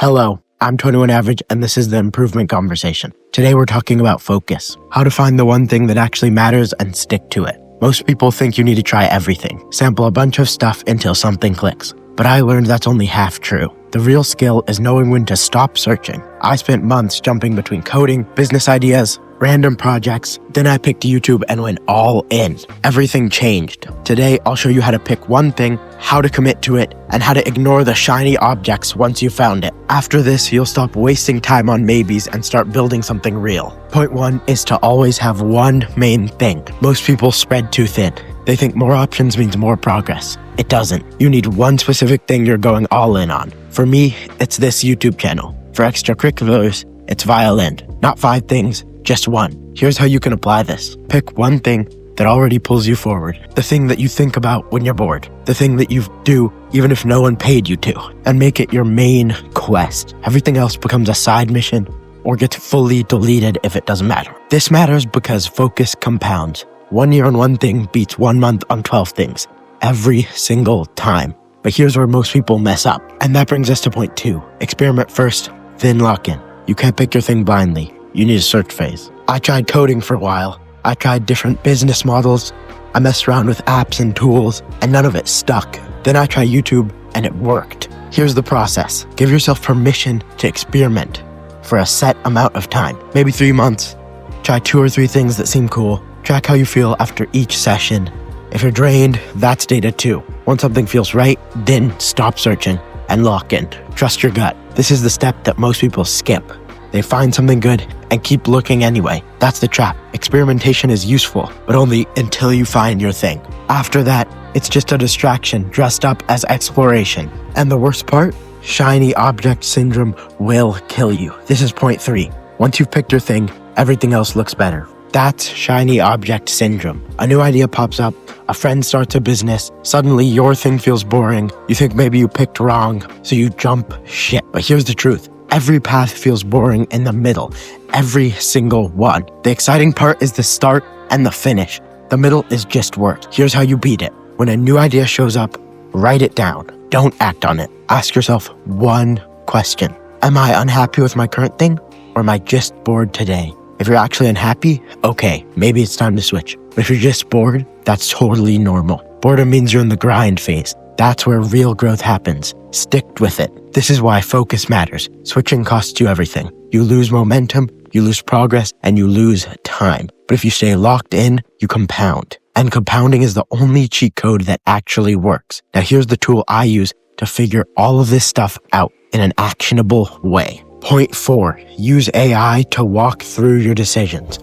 Hello, I'm 21 Average, and this is the Improvement Conversation. Today we're talking about focus, how to find the one thing that actually matters and stick to it. Most people think you need to try everything, sample a bunch of stuff until something clicks. But I learned that's only half true. The real skill is knowing when to stop searching. I spent months jumping between coding, business ideas, random projects. Then I picked YouTube and went all in. Everything changed. Today, I'll show you how to pick one thing, how to commit to it, and how to ignore the shiny objects once you found it. After this, you'll stop wasting time on maybes and start building something real. Point 1 is to always have one main thing. Most people spread too thin. They think more options means more progress. It doesn't. You need one specific thing you're going all in on. For me, it's this YouTube channel. For extracurriculars, it's violin. Not 5 things, just one. Here's how you can apply this. Pick one thing that already pulls you forward. The thing that you think about when you're bored. The thing that you do even if no one paid you to. And make it your main quest. Everything else becomes a side mission or gets fully deleted if it doesn't matter. This matters because focus compounds. 1 year on one thing beats 1 month on 12 things. Every single time. But here's where most people mess up. And that brings us to point 2. Experiment first, then lock in. You can't pick your thing blindly. You need a search phase. I tried coding for a while. I tried different business models. I messed around with apps and tools, and none of it stuck. Then I tried YouTube, and it worked. Here's the process. Give yourself permission to experiment for a set amount of time. Maybe 3 months. Try 2 or 3 things that seem cool. Track how you feel after each session. If you're drained, that's data too. Once something feels right, then stop searching and lock in. Trust your gut. This is the step that most people skip. They find something good and keep looking anyway. That's the trap. Experimentation is useful, but only until you find your thing. After that, it's just a distraction dressed up as exploration. And the worst part? Shiny object syndrome will kill you. This is point 3. Once you've picked your thing, everything else looks better. That's shiny object syndrome. A new idea pops up, a friend starts a business, suddenly your thing feels boring, you think maybe you picked wrong, so you jump ship. But here's the truth. Every path feels boring in the middle. Every single one. The exciting part is the start and the finish. The middle is just work. Here's how you beat it. When a new idea shows up, write it down. Don't act on it. Ask yourself one question. Am I unhappy with my current thing, or am I just bored today? If you're actually unhappy, okay, maybe it's time to switch. But if you're just bored, that's totally normal. Boredom means you're in the grind phase. That's where real growth happens. Stick with it. This is why focus matters. Switching costs you everything. You lose momentum, you lose progress, and you lose time. But if you stay locked in, you compound. And compounding is the only cheat code that actually works. Now here's the tool I use to figure all of this stuff out in an actionable way. Point 4, use AI to walk through your decisions.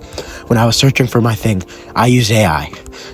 When I was searching for my thing, I used AI,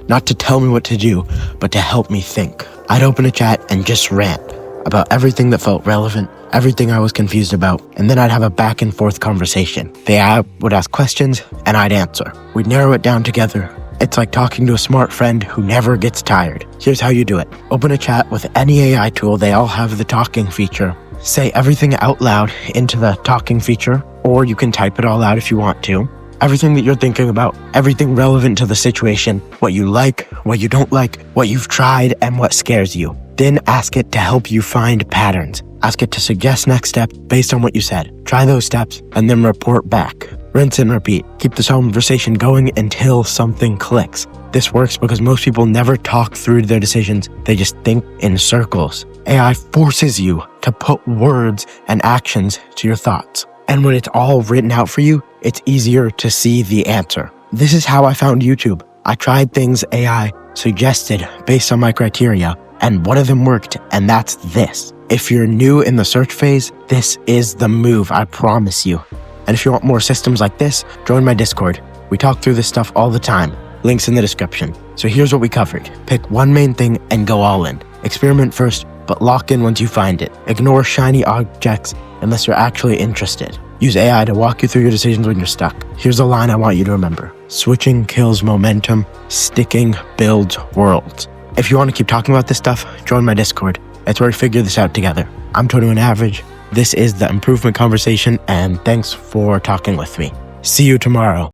not to tell me what to do, but to help me think. I'd open a chat and just rant about everything that felt relevant, everything I was confused about, and then I'd have a back and forth conversation. The AI would ask questions, and I'd answer. We'd narrow it down together. It's like talking to a smart friend who never gets tired. Here's how you do it. Open a chat with any AI tool. They all have the talking feature. Say everything out loud into the talking feature, or you can type it all out if you want to. Everything that you're thinking about, everything relevant to the situation, what you like, what you don't like, what you've tried, and what scares you. Then ask it to help you find patterns. Ask it to suggest next steps based on what you said. Try those steps, and then report back. Rinse and repeat. Keep this conversation going until something clicks. This works because most people never talk through their decisions. They just think in circles. AI forces you to put words and actions to your thoughts. And when it's all written out for you, it's easier to see the answer. This is how I found YouTube. I tried things AI suggested based on my criteria, and one of them worked, and that's this. If you're new in the search phase, this is the move, I promise you. And if you want more systems like this, join my Discord. We talk through this stuff all the time. Links in the description. So here's what we covered. Pick one main thing and go all in. Experiment first, but lock in once you find it. Ignore shiny objects unless you're actually interested. Use AI to walk you through your decisions when you're stuck. Here's a line I want you to remember. Switching kills momentum, sticking builds worlds. If you want to keep talking about this stuff, join my Discord. It's where we figure this out together. I'm 21 Average. This is the Improvement Conversation, and thanks for talking with me. See you tomorrow.